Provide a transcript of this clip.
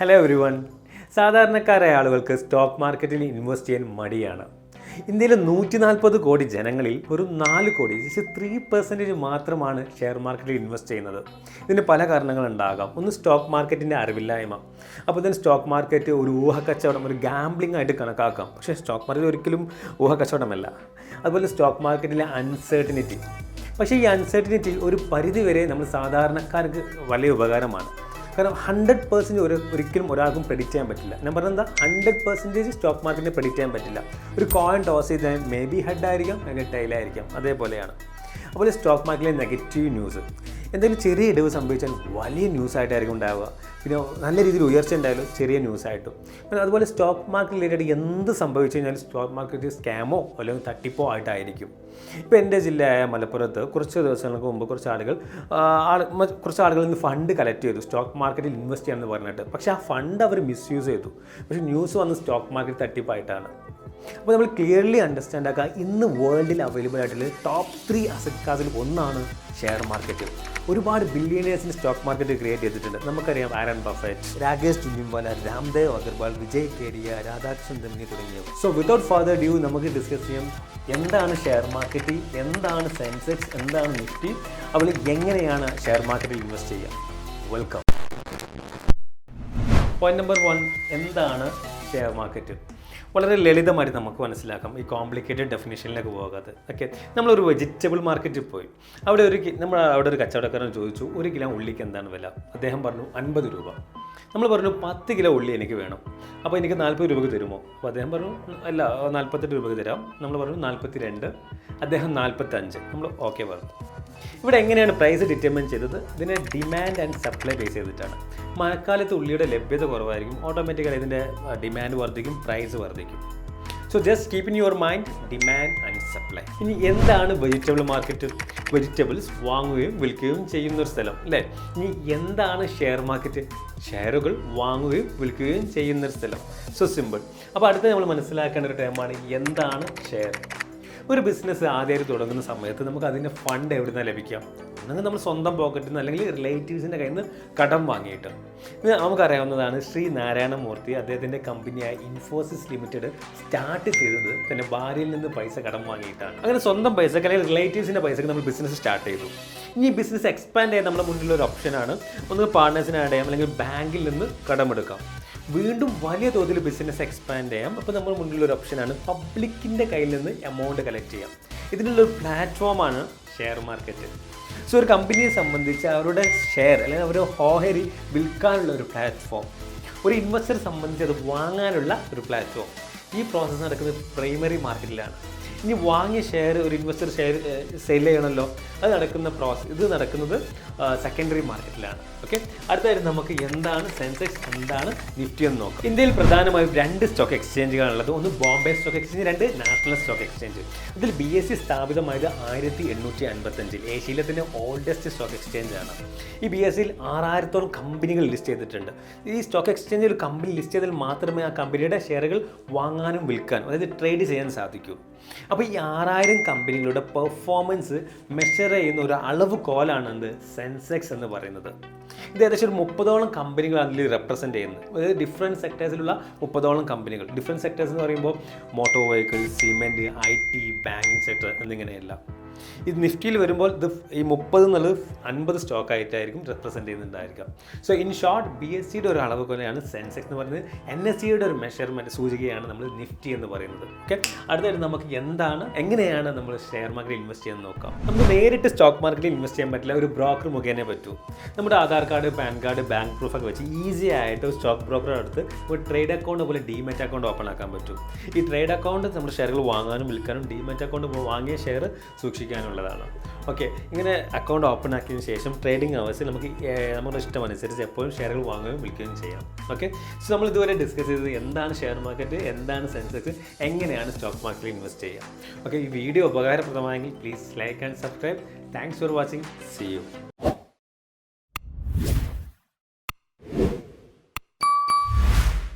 Hello every one. സാധാരണക്കാരായ ആളുകൾക്ക് stock മാർക്കറ്റിൽ ഇൻവെസ്റ്റ് ചെയ്യാൻ മടിയാണ്. ഇന്ത്യയിലെ 140 കോടി ജനങ്ങളിൽ ഒരു 4 കോടി 3% മാത്രമാണ് ഷെയർ മാർക്കറ്റിൽ ഇൻവെസ്റ്റ് ചെയ്യുന്നത്. ഇതിന് പല കാരണങ്ങളുണ്ടാകാം. ഒന്ന്, സ്റ്റോക്ക് മാർക്കറ്റിൻ്റെ അറിവില്ലായ്മ. അപ്പോൾ ഇതിന് സ്റ്റോക്ക് മാർക്കറ്റ് ഒരു ഊഹക്കച്ചവടം, ഒരു ഗാംബ്ലിംഗ് ആയിട്ട് കണക്കാക്കാം. പക്ഷേ സ്റ്റോക്ക് മാർക്കറ്റ് ഒരിക്കലും ഊഹക്കച്ചവടമല്ല. അതുപോലെ സ്റ്റോക്ക് മാർക്കറ്റിലെ അൺസർട്ടനിറ്റി. പക്ഷേ ഈ അൺസർട്ടനിറ്റി ഒരു പരിധിവരെ നമ്മൾ സാധാരണക്കാർക്ക് വലിയ ഉപകാരമാണ്. കാരണം 100% ഒരിക്കലും ഒരാൾക്കും പ്രെഡിക്റ്റ് ചെയ്യാൻ പറ്റില്ല. ഞാൻ പറഞ്ഞത് 100% സ്റ്റോക്ക് മാർക്കറ്റിനെ പ്രെഡിക്റ്റ് ചെയ്യാൻ പറ്റില്ല. ഒരു കോയിൻ ടോസ് ചെയ്താൽ മേ ബി ഹെഡ് ആയിരിക്കാം, അല്ലെങ്കിൽ ടൈലായിരിക്കാം. അതേപോലെയാണ്. അതുപോലെ സ്റ്റോക്ക് മാർക്കറ്റിലെ നെഗറ്റീവ് ന്യൂസ്, എന്തെങ്കിലും ചെറിയ ഇടിവ് സംഭവിച്ചാൽ വലിയ ന്യൂസായിട്ടായിരിക്കും ഉണ്ടാവുക. പിന്നെ നല്ല രീതിയിൽ ഉയർച്ച ഉണ്ടായാലും ചെറിയ ന്യൂസായിട്ടും. പിന്നെ അതുപോലെ സ്റ്റോക്ക് മാർക്കറ്റ് റിലേറ്റഡ് എന്ത് സംഭവിച്ചു കഴിഞ്ഞാലും സ്റ്റോക്ക് മാർക്കറ്റ് സ്കാമോ അല്ലെങ്കിൽ തട്ടിപ്പോ ആയിട്ടായിരിക്കും. ഇപ്പോൾ എൻ്റെ ജില്ലയായ മലപ്പുറത്ത് കുറച്ച് ദിവസങ്ങൾക്ക് മുമ്പ് കുറച്ച് ആളുകൾ ഇന്ന് ഫണ്ട് കളക്ട് ചെയ്തു സ്റ്റോക്ക് മാർക്കറ്റിൽ ഇൻവെസ്റ്റ് ചെയ്യാമെന്ന് പറഞ്ഞിട്ട്. പക്ഷേ ആ ഫണ്ട് അവർ മിസ്യൂസ് ചെയ്തു. പക്ഷേ ന്യൂസ് വന്ന് സ്റ്റോക്ക് മാർക്കറ്റ് തട്ടിപ്പായിട്ടാണ്. അപ്പോൾ നമ്മൾ ക്ലിയർലി അണ്ടർസ്റ്റാൻഡ് ആക്കുക, ഇന്ന് വേൾഡിൽ അവൈലബിൾ ആയിട്ടുള്ള ടോപ്പ് 3 അസറ്റ് ക്ലാസ്സിൽ ഒന്നാണ് ഷെയർ മാർക്കറ്റ്. ഒരുപാട് ബില്യണേഴ്സിന് സ്റ്റോക്ക് മാർക്കറ്റ് ക്രിയേറ്റ് ചെയ്തിട്ടുണ്ട്. നമുക്കറിയാം വാരൻ ബഫറ്റ്, രാകേഷ് ജുൻജുൻവാല, രാംദേവ് അഗർവാൾ, വിജയ് കേഡിയ, രാധാകൃഷ്ണൻ ദമനി തുടങ്ങിയവർ. സോ വിതൗട്ട് ഫർദർ ഡ്യൂ നമുക്ക് ഡിസ്കസ് ചെയ്യാം എന്താണ് ഷെയർ മാർക്കറ്റ്, എന്താണ് സെൻസെക്സ്, എന്താണ് നിഫ്റ്റി, അതുപോലെ എങ്ങനെയാണ് ഷെയർ മാർക്കറ്റിൽ ഇൻവെസ്റ്റ് ചെയ്യുക. വെൽക്കം. പോയിന്റ് നമ്പർ 1, എന്താണ് ഷെയർ മാർക്കറ്റ്? വളരെ ലളിതമായിട്ട് നമുക്ക് മനസ്സിലാക്കാം, ഈ കോംപ്ലിക്കേറ്റഡ് ഡെഫിനേഷനിലേക്ക് പോകാതെ. ഓക്കെ, നമ്മളൊരു വെജിറ്റബിൾ മാർക്കറ്റിൽ പോയി. അവിടെ ഒരു കച്ചവടക്കാരൻ ചോദിച്ചു, 1 കിലോ ഉള്ളിക്ക് എന്താണ് വില? അദ്ദേഹം പറഞ്ഞു 50 രൂപ. നമ്മൾ പറഞ്ഞു 10 കിലോ ഉള്ളി എനിക്ക് വേണം, അപ്പോൾ എനിക്ക് 40 രൂപയ്ക്ക് തരുമോ? അപ്പോൾ അദ്ദേഹം പറഞ്ഞു അല്ല, 48 രൂപയ്ക്ക് തരാം. നമ്മൾ പറഞ്ഞു 42. അദ്ദേഹം 45. നമ്മൾ ഓക്കെ പറഞ്ഞു. ഇവിടെ എങ്ങനെയാണ് പ്രൈസ് ഡിറ്റർമിൻ ചെയ്തത്? ഇതിനെ ഡിമാൻഡ് ആൻഡ് സപ്ലൈ ബേസ് ചെയ്തിട്ടാണ്. മഴക്കാലത്ത് ഉള്ളിയുടെ ലഭ്യത കുറവായിരിക്കും, ഓട്ടോമാറ്റിക്കലി ഇതിൻ്റെ ഡിമാൻഡ് വർദ്ധിക്കും, പ്രൈസ് വർദ്ധിക്കും. So just keep in your mind demand and supply. ഇനി എന്താണ് വെജിറ്റബിൾ മാർക്കറ്റ്? വെജിറ്റബിൾസ് വാങ്ങുകയും വിൽക്കുകയും ചെയ്യുന്നൊരു സ്ഥലം, അല്ലേ? ഇനി എന്താണ് ഷെയർ മാർക്കറ്റ്? ഷെയറുകൾ വാങ്ങുകയും വിൽക്കുകയും ചെയ്യുന്നൊരു സ്ഥലം. So simple. അപ്പോൾ അടുത്ത നമ്മൾ മനസ്സിലാക്കേണ്ട ഒരു ടൈമാണ് എന്താണ് ഷെയർ. ഒരു ബിസിനസ് ആദ്യമായിട്ട് തുടങ്ങുന്ന സമയത്ത് നമുക്ക് അതിൻ്റെ ഫണ്ട് എവിടെ നിന്നാണ് ലഭിക്കാം? ഒന്നെങ്കിൽ നമ്മൾ സ്വന്തം പോക്കറ്റിൽ നിന്ന്, അല്ലെങ്കിൽ റിലേറ്റീവ്സിൻ്റെ കയ്യിൽ നിന്ന് കടം വാങ്ങിയിട്ട്. ഇത് നമുക്കറിയാവുന്നതാണ്, ശ്രീ നാരായണ മൂർത്തി അദ്ദേഹത്തിൻ്റെ കമ്പനിയായ ഇൻഫോസിസ് ലിമിറ്റഡ് സ്റ്റാർട്ട് ചെയ്തത് തന്നെ ഭാര്യയിൽ നിന്ന് പൈസ കടം വാങ്ങിയിട്ടാണ്. അങ്ങനെ സ്വന്തം പൈസക്ക് അല്ലെങ്കിൽ റിലേറ്റീവ്സിൻ്റെ പൈസക്ക് നമ്മൾ ബിസിനസ് സ്റ്റാർട്ട് ചെയ്തു. ഇനി ബിസിനസ് എക്സ്പാൻഡ് ചെയ്യാൻ നമ്മുടെ മുന്നിലൊരു ഓപ്ഷനാണ്, ഒന്ന് പാർട്ട്നേഴ്സിനെ ആഡ് ചെയ്യാം, അല്ലെങ്കിൽ ബാങ്കിൽ നിന്ന് കടമെടുക്കാം. വീണ്ടും വലിയ തോതിൽ ബിസിനസ് എക്സ്പാൻഡ് ചെയ്യാം. അപ്പോൾ നമ്മുടെ മുന്നിലൊരു ഓപ്ഷനാണ് പബ്ലിക്കിൻ്റെ കയ്യിൽ നിന്ന് എമൗണ്ട് കളക്ട് ചെയ്യാം. ഇതിനുള്ളൊരു പ്ലാറ്റ്ഫോമാണ് ഷെയർ മാർക്കറ്റ്. സോ ഒരു കമ്പനിയെ സംബന്ധിച്ച് അവരുടെ ഷെയർ അല്ലെങ്കിൽ അവരുടെ ഓഹരി വിൽക്കാനുള്ള ഒരു പ്ലാറ്റ്ഫോം, ഒരു ഇൻവെസ്റ്ററെ സംബന്ധിച്ച് അത് വാങ്ങാനുള്ള ഒരു പ്ലാറ്റ്ഫോം. ഈ പ്രോസസ്സ് നടക്കുന്നത് പ്രൈമറി മാർക്കറ്റിലാണ്. ഇനി വാങ്ങിയ ഷെയർ ഒരു ഇൻവെസ്റ്റർ സെയിൽ ചെയ്യണമല്ലോ, ഇത് നടക്കുന്നത് സെക്കൻഡറി മാർക്കറ്റിലാണ്. ഓക്കെ, അടുത്തായിട്ട് നമുക്ക് എന്താണ് സെൻസെക്സ്, എന്താണ് നിഫ്റ്റി എന്ന് നോക്കാം. ഇന്ത്യയിൽ പ്രധാനമായും 2 സ്റ്റോക്ക് എക്സ്ചേഞ്ചുകളാണുള്ളത്. ഒന്ന് Bombay stock exchange, 2 national stock exchange. ഇതിൽ BSE സ്ഥാപിതമായത് 1855. ഏഷ്യയിലെ തന്നെ ഓൾഡസ്റ്റ് സ്റ്റോക്ക് എക്സ്ചേഞ്ചാണ്. ഈ BSEയിൽ 6000-ഓളം കമ്പനികൾ ലിസ്റ്റ് ചെയ്തിട്ടുണ്ട്. ഈ സ്റ്റോക്ക് എക്സ്ചേഞ്ചിൽ ഒരു കമ്പനി ലിസ്റ്റ് ചെയ്താൽ മാത്രമേ ആ കമ്പനിയുടെ ഷെയറുകൾ വാങ്ങാനും വിൽക്കാനും, അതായത് ട്രേഡ് ചെയ്യാൻ സാധിക്കൂ. അപ്പോൾ ഈ 6000 കമ്പനികളുടെ പെർഫോമൻസ് മെഷർ ചെയ്യുന്ന ഒരു അളവ് കോലാണ് എന്ത്? സെൻസെക്സ് എന്ന് പറയുന്നത്. ഇത് ഏകദേശം ഒരു 30ഓളം കമ്പനികളാണ് ഇതിൽ റെപ്രസെൻറ്റ് ചെയ്യുന്നത്. അതായത് ഡിഫറെൻറ്റ് സെക്ടേഴ്സിലുള്ള 30ഓളം കമ്പനികൾ. ഡിഫറെൻറ്റ് സെക്ടേഴ്സ് എന്ന് പറയുമ്പോൾ motor vehicle, cement, IT, banking sector എന്നിങ്ങനെയല്ല. ഇത് നിഫ്റ്റിയിൽ വരുമ്പോൾ ഈ 30 എന്നുള്ളത് 50 സ്റ്റോക്ക് ആയിട്ടായിരിക്കും റെപ്രസെൻറ്റ് ചെയ്യുന്നുണ്ടായിരിക്കാം. സോ ഇൻ ഷോർട്ട്, BSEയുടെ ഒരു അളവ് പോലെയാണ് സെൻസെക്സ് എന്ന് പറയുന്നത്. NSEയുടെ ഒരു മെഷർമെൻറ്റ് സൂചികയാണ് നമ്മൾ നിഫ്റ്റി എന്ന് പറയുന്നത്. ഓക്കെ, അടുത്തായിട്ട് നമുക്ക് എങ്ങനെയാണ് നമ്മൾ ഷെയർ മാർക്കറ്റിൽ ഇൻവെസ്റ്റ് ചെയ്യാൻ നോക്കാം. നമുക്ക് നേരിട്ട് സ്റ്റോക്ക് മാർക്കറ്റിൽ ഇൻവെസ്റ്റ് ചെയ്യാൻ പറ്റില്ല, ഒരു ബ്രോക്കർ മുഖേന പറ്റൂ. നമ്മുടെ Aadhaar card, PAN card, bank പ്രൂഫൊക്കെ വെച്ച് ഈസി ആയിട്ട് സ്റ്റോക്ക് ബ്രോക്കറുടെ അടുത്ത് ഒരു ട്രേഡ് അക്കൗണ്ട് പോലെ ഡീമാറ്റ് അക്കൗണ്ട് ഓപ്പൺ ആക്കാൻ പറ്റും. ഈ ട്രേഡ് അക്കൗണ്ട് നമ്മുടെ ഷെയറുകൾ വാങ്ങാനും വിൽക്കാനും, ഡീമാറ്റ് അക്കൗണ്ട് വാങ്ങിയ ഷെയർ സൂക്ഷിക്കാനുള്ളതാണ്. ഓക്കെ, ഇങ്ങനെ അക്കൗണ്ട് ഓപ്പൺ ആക്കിയതിന് ശേഷം ട്രേഡിംഗ് അവേഴ്സിൽ നമുക്ക് നമ്മുടെ ഇഷ്ടമനുസരിച്ച് എപ്പോഴും ഷെയറുകൾ വാങ്ങുകയും വിൽക്കുകയും ചെയ്യാം. ഓക്കെ, സോ നമ്മൾ ഇതുവരെ ഡിസ്കസ് ചെയ്തത് എന്താണ് ഷെയർ മാർക്കറ്റ്, എന്താണ് സെൻസെക്സ്, എങ്ങനെയാണ് സ്റ്റോക്ക് മാർക്കറ്റിൽ ഇൻവെസ്റ്റ് ചെയ്യുക. ഓക്കെ, ഈ വീഡിയോ ഉപകാരപ്രദമായെങ്കിൽ please like and subscribe. Thanks for watching. See U.